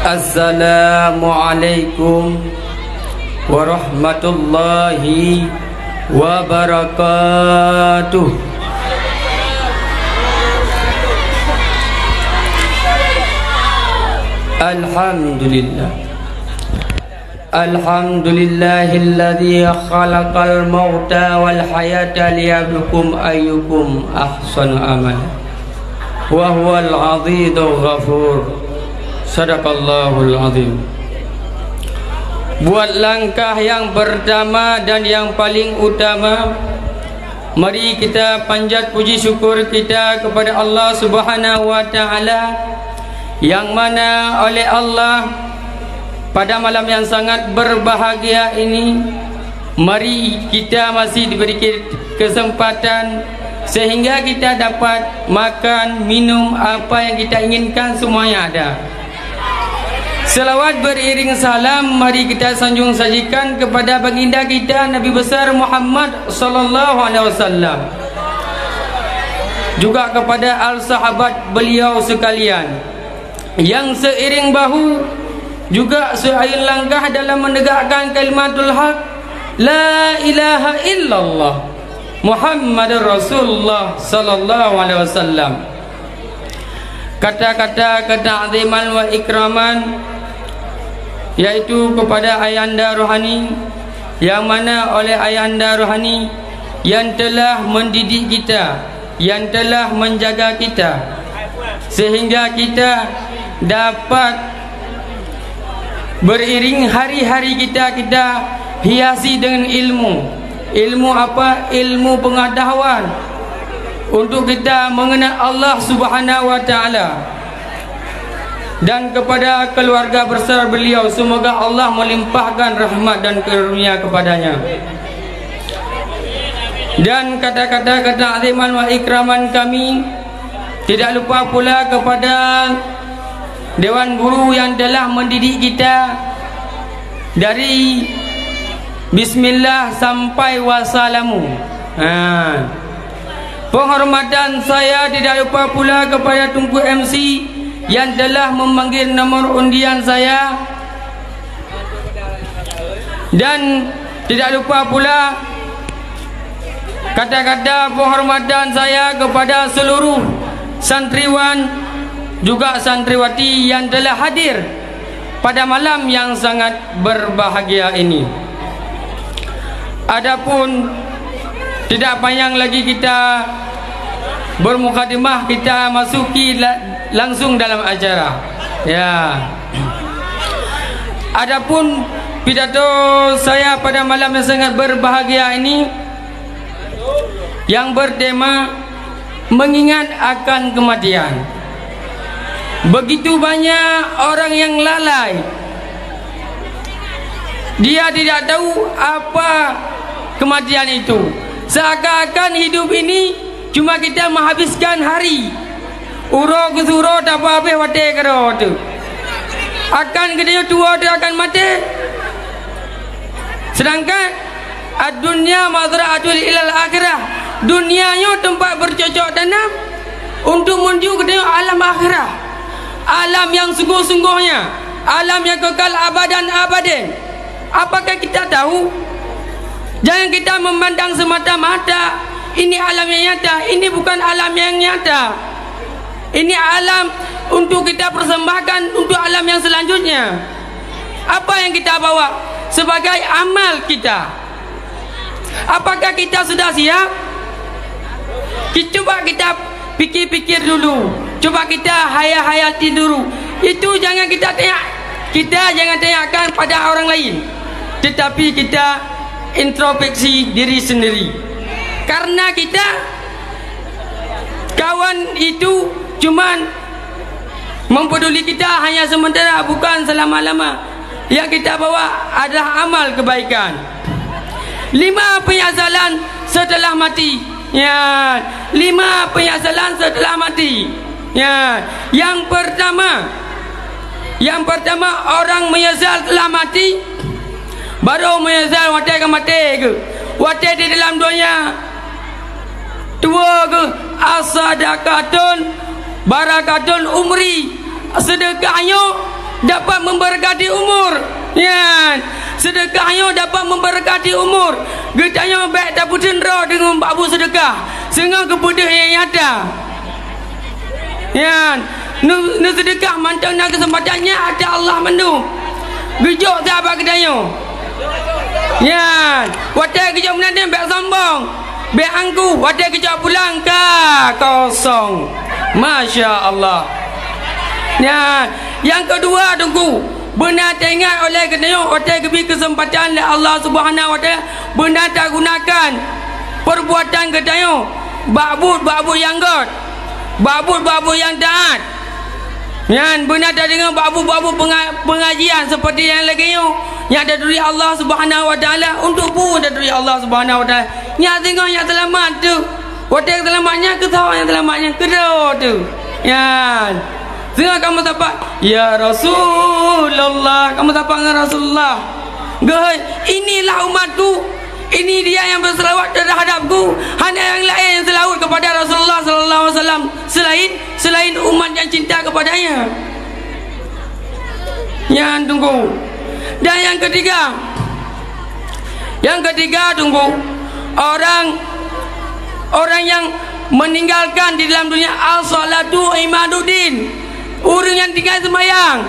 Assalamualaikum warahmatullahi wabarakatuh. Alhamdulillah. Alhamdulillahilladzi khalaqal mauta wal hayata liyabluwakum ayyukum ahsanu amala. Wa huwal azizul ghafur. Sadaqallahul azim. Buat langkah yang pertama dan yang paling utama, mari kita panjat puji syukur kita kepada Allah Subhanahu wa taala, yang mana oleh Allah pada malam yang sangat berbahagia ini, mari kita masih diberi kesempatan sehingga kita dapat makan, minum apa yang kita inginkan, semuanya ada. Selawat beriring salam mari kita sanjung sajikan kepada baginda kita Nabi besar Muhammad sallallahu alaihi wasallam, juga kepada al sahabat beliau sekalian yang seiring bahu juga seiring langkah dalam menegakkan kalimatul haq la ilaha illallah Muhammadur Rasulullah sallallahu alaihi wasallam. Kata-kata keta'ziman wa ikraman yaitu kepada ayahanda rohani, yang mana oleh ayahanda rohani yang telah mendidik kita, yang telah menjaga kita sehingga kita dapat beriring hari-hari kita hiasi dengan ilmu apa? Ilmu pengetahuan untuk kita mengenal Allah Subhanahu wa taala. Dan kepada keluarga besar beliau, semoga Allah melimpahkan rahmat dan karunia kepadanya. Dan kata-kata keta'ziman wa ikraman kami tidak lupa pula kepada dewan guru yang telah mendidik kita dari bismillah sampai wassalamu. Penghormatan saya tidak lupa pula kepada Tunku MC yang telah memanggil nomor undian saya, dan tidak lupa pula kata-kata penghormatan saya kepada seluruh santriwan juga santriwati yang telah hadir pada malam yang sangat berbahagia ini. Adapun tidak panjang lagi kita bermukadimah, kita masuki langsung dalam acara. Ya. Adapun pidato saya pada malam yang sangat berbahagia ini yang bertema mengingat akan kematian. Begitu banyak orang yang lalai, dia tidak tahu apa kematian itu. Seakan-akan hidup ini cuma kita menghabiskan hari, uro ke suro tak apa-apa wate karo tu. Akan kita tua dia akan mati. Sedangkan dunia mazra'atul ilal akhirah, dunianya tempat bercocok tanam untuk menuju ke alam akhirah, alam yang sungguh-sungguhnya, alam yang kekal abadan abadin. Apakah kita tahu? Jangan kita memandang semata-mata ini alam yang nyata, ini bukan alam yang nyata. Ini alam untuk kita persembahkan untuk alam yang selanjutnya. Apa yang kita bawa sebagai amal kita? Apakah kita sudah siap? Coba kita pikir-pikir dulu. Coba kita hayal-hayati dulu. Itu jangan kita tanya. Kita jangan tanyakan pada orang lain, tetapi kita introspeksi diri sendiri. Karena kita kawan itu cuman mempeduli kita hanya sementara, bukan selama-lama. Yang kita bawa adalah amal kebaikan. 5 penyesalan setelah mati. Ya, 5 penyesalan setelah mati. Ya, yang pertama orang menyesal telah mati, baru menyesal wate akan mati ke. Wate di dalam dunia tua ke, asadakatun barakatun umri, sedekahnya dapat memberkati umur. Ya, sedekahnya dapat memberkati umur. Getanya baik tak putendra dengan babu sedekah. Sehingga kepada yang nyata. Ya, nu sedekah mantang nak kesempatannya ada Allah mandu. Gejok tak apa getanya. Ya, wadah gejok menandang baik sombong. Baik angku, wadah gejok pulang ke kosong. Masya Allah. Ya, yang kedua tunggu, benar teringat oleh ketanya hotel kebi kesempatan oleh Allah Subhanahu Wa Taala, benar tak gunakan perbuatan ketanya babut yang god, babut yang taat. Yang benar tak dengar babut pengajian seperti yang lagi yang dari Allah Subhanahu Wa Taala untuk pun dari Allah Subhanahu Wa Taala. Yang tengok yang selamat tu, hotel selamatnya ketawa yang selamatnya kedua tu. Ya. Sehingga kamu dapat ya Rasulullah, kamu dapat dengan Rasulullah. Gay, inilah umatku. Ini dia yang berselawat terhadapku. Hanya yang lain yang selawat kepada Rasulullah sallallahu alaihi wasallam selain umat yang cinta kepadanya. Yang tunggu. Dan yang ketiga tunggu. Orang yang meninggalkan di dalam dunia as-salatu imaduddin. Orang yang tinggal sembahyang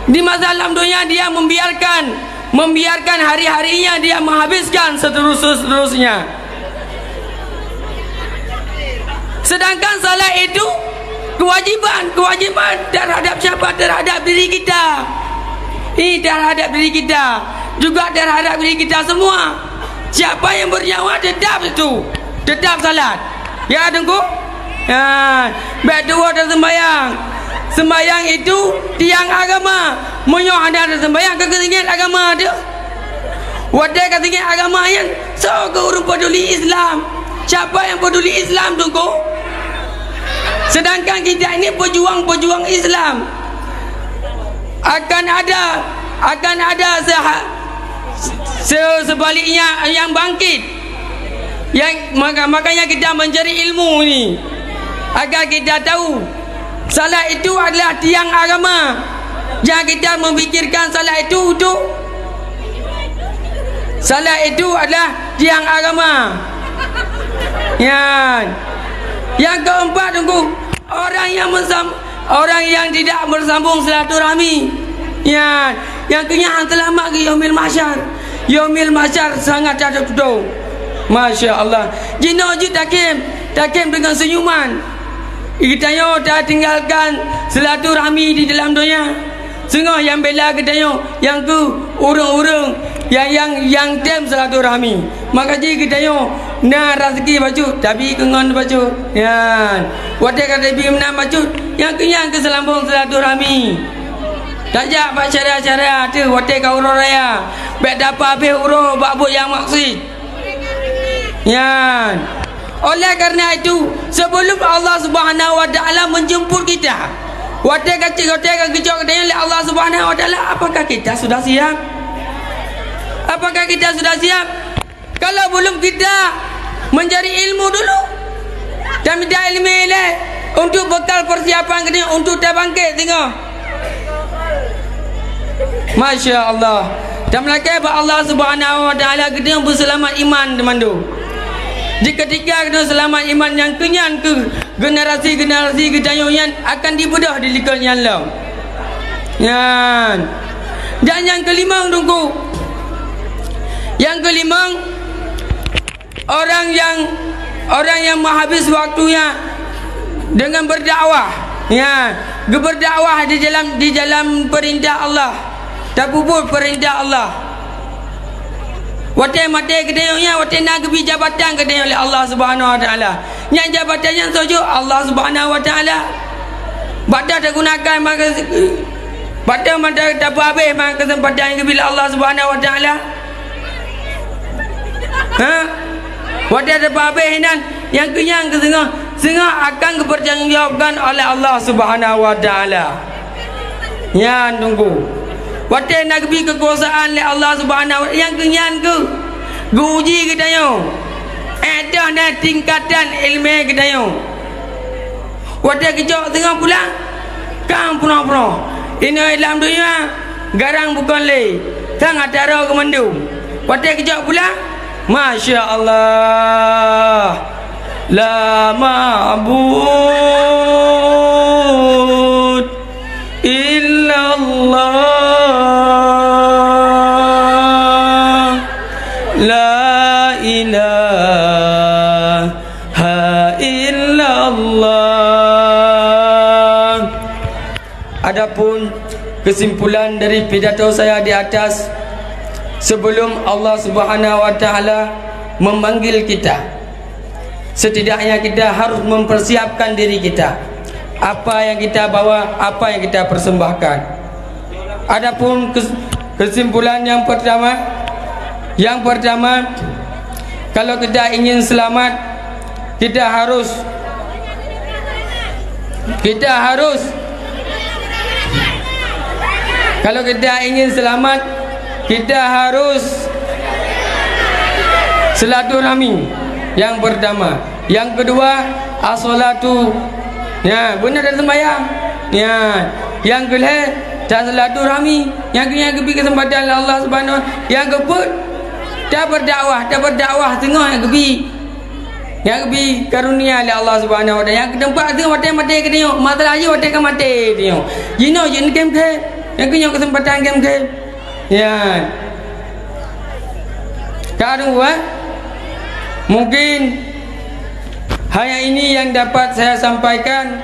di masa dalam dunia, dia membiarkan hari-harinya dia menghabiskan seterusnya. Sedangkan salat itu kewajiban terhadap siapa? Terhadap diri kita. Terhadap diri kita, juga terhadap diri kita semua. Siapa yang bernyawa tetap salat. Ya tunggu. Ya, berdua dan sembahyang. Sembahyang itu tiang agama. Menyo ada sembahyang ketinggian agama dia. Wadah ketinggian agama yang so ke orang peduli Islam. Siapa yang peduli Islam tunggu? Sedangkan kita ini pejuang Islam. Akan ada sebaliknya yang bangkit. Yang makanya kita mencari ilmu ini agar kita tahu salat itu adalah tiang agama. Jangan kita memikirkan salat itu adalah tiang agama. Ya. Yang keempat tunggu, orang yang tidak bersambung silaturahmi. Ya, yang kenyahan selamat ke yaumil mahsyar. Yaumil mahsyar sangat tertutup. Masya Allah. Jino je takim dengan senyuman. Kita dah tinggalkan silaturahmi di dalam dunia. Sungguh yang bela kita yang ke urung-urung yang tem silaturahmi. Maka je kita na rezeki baju tapi kengon baju. Ya. Wadah kata bi menang baju yang kenyang ke selambung silaturahmi. Tajak pak syariah tu wadah ka urang raya. Bek dapat habis urang bak yang maksud. Ya. Oleh karena itu, sebelum Allah Subhanahu Wa Taala menjemput kita, wadah kecil kejok oleh Allah Subhanahu Wa Taala, apakah kita sudah siap? Apakah kita sudah siap? Kalau belum, kita mencari ilmu dulu. Dan minta ilmu ini untuk bekal persiapan kita untuk terbangkit. Tengok. Masya Allah. Dan melakai Allah Subhanahu Wa Taala kita berselamat iman teman tu. Ketika kita selamat iman yang kenyan ke generasi kita yang akan dibedah di likat yang lain. Ya. Dan yang kelima tunggu. Yang kelima, orang yang menghabis waktunya dengan berdakwah. Ya, berdakwah di dalam perintah Allah. Tak puput perintah Allah. Watai mati kedayanya, watai nak kebi jabatan kedayanya oleh Allah Subhanahu Wa Taala. Yang jabatan yang tuju Allah Subhanahu Wa Taala. Badak tak gunakan maka badak mata tak habis maka kesempatan yang kebi Allah Subhanahu Wa Taala. Watai tak habis nan yang kenyang ke sengah akan dipertanggungjawabkan oleh Allah Subhanahu Wa Taala. Ya tunggu. Wadah nak beri kekuasaan oleh Allah Subhanahu Wa Taala yang kenyan ke uji kita yo. Ada tingkatan ilmu kita yo. Wadah kejok tengah pulang kan pulang. Ina dalam dunia garang bukan le. Tang atara kemandung. Patai kejap pula. Masya Allah. La ma'bud illallah. La ilaha illallah. Adapun kesimpulan dari pidato saya di atas, sebelum Allah Subhanahu wa taala memanggil kita, setidaknya kita harus mempersiapkan diri kita. Apa yang kita bawa, apa yang kita persembahkan. Adapun kesimpulan yang pertama, kalau kita ingin selamat, kita harus kalau kita ingin selamat, kita harus silaturahmi. Yang pertama. Yang kedua, as-salatu. Ya, benar dan sembahyang. Ya. Yang kedua, dan silaturahmi. Yang kedua, kesempatan Allah Subhanahu. Yang keempat, dapat dakwah tengah yang kedua. Yang kedua, karunia oleh Allah Subhanahu wa taala. Yang keempat, tengok mati ke tengok. Masalah aja mati ke mati tengok. Jino jen kem ke. Yang punya kesempatan kem. Ya. Kedua, mungkin hanya ini yang dapat saya sampaikan.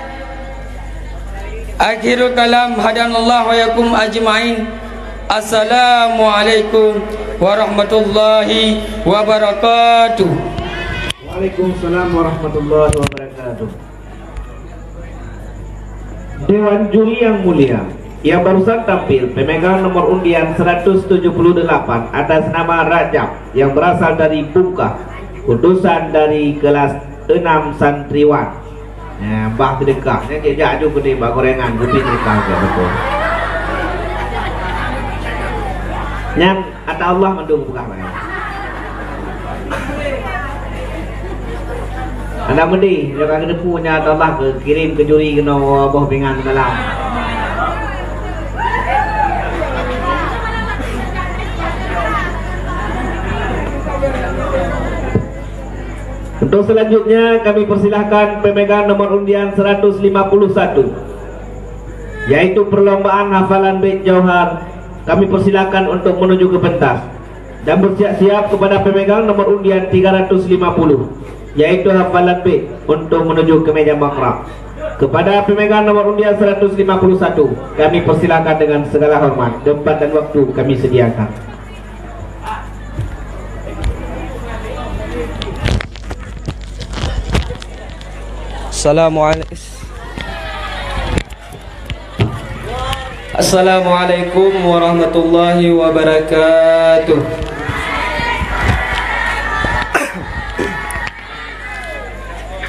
Akhirul kalam, hadanallahu wa yakum ajma'in. Assalamualaikum warahmatullahi wabarakatuh. Waalaikumsalam warahmatullahi wabarakatuh. Dewan Juri yang mulia, yang barusan tampil pemegang nomor undian 178 atas nama Rajab yang berasal dari Bungkah, utusan dari kelas 6 santriwan. Bah sedekah, ni kejap juga ni bah gorengan, kopi sedekah ke betul. Yang kata Allah mendukung bukan lain. Anda mending, jangan kena punya kata Allah ke kirim ke juri kena buah pingan ke dalam. Untuk selanjutnya kami persilahkan pemegang nomor undian 151, yaitu perlombaan hafalan bait Jauhar. Kami persilahkan untuk menuju ke pentas dan bersiap-siap kepada pemegang nomor undian 350, yaitu hafalan bait untuk menuju ke meja makram. Kepada pemegang nomor undian 151 kami persilahkan dengan segala hormat. Tempat dan waktu kami sediakan. Assalamualaikum warahmatullahi wabarakatuh.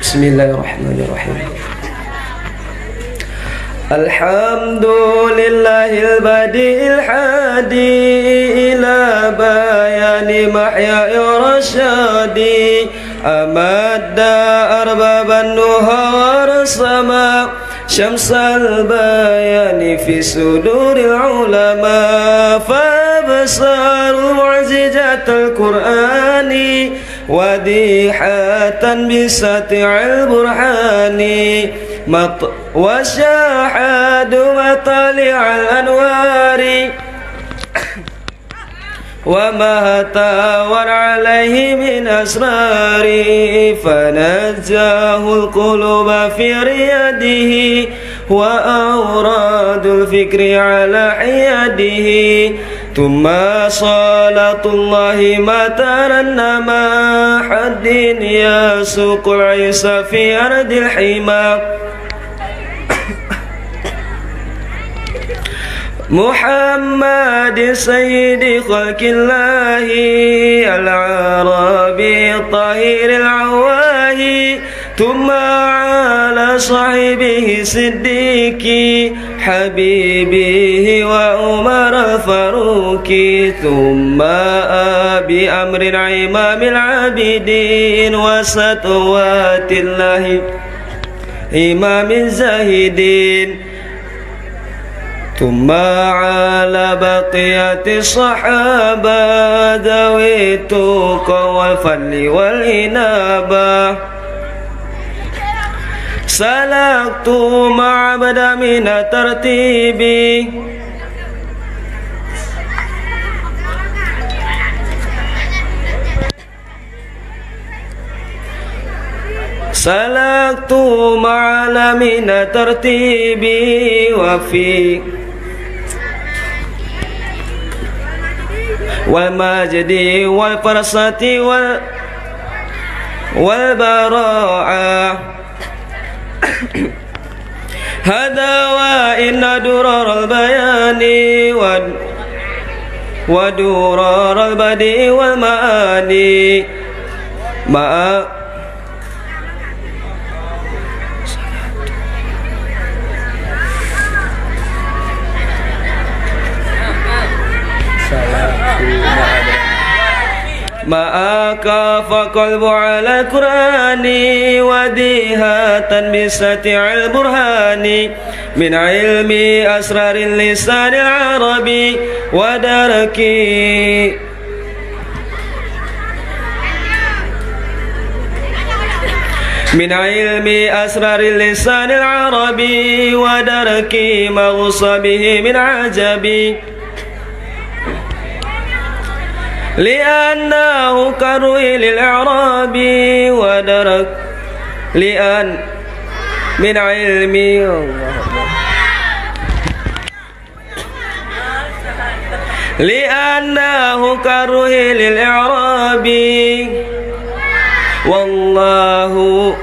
Bismillahirrahmanirrahim. Alhamdulillahil badi'il hadi ila bayani mahya'i rasyadi amadda arbaban nuha warsama syamsal bayani fi suduril ulama fabsaru mu'jizatul qur'ani wadihatan bisati'il burhani wa syahadu matali'al anwari wa ma tawar alaihi min asrari fanajjahul quluba fi riyadihi wa awradul fikri ala hiyadihi thumma salatullahi matarannama haddin yasuqul isa fi ardil hima Muhammad sayyidi khalqillahi al-arabi tahiril awahi thumma ala sahibihi siddiqi habibihi wa umar al-faruqi thumma abi amrin imamil abidin wa satwatillahi imamil zahidin ثم على بقية الصحابة ذوي التقى والفضل والإنابة سلكت مع بدا من الترتيب سلكت مع من الترتيب وفي والمجد والفرصة والبراءة هذا وإن درر البيان ودرر البديع والمعاني مع معك فقلب على القرآن وديهة بسطع البرهان من علم أسرار اللسان العربي ودرك من علم أسرار اللسان العربي ودرك ما غص به من عجب لأنه كروي للإعراب ودرك لأن من علمي لأنه كروي للإعراب والله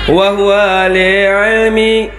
وهو لعلمي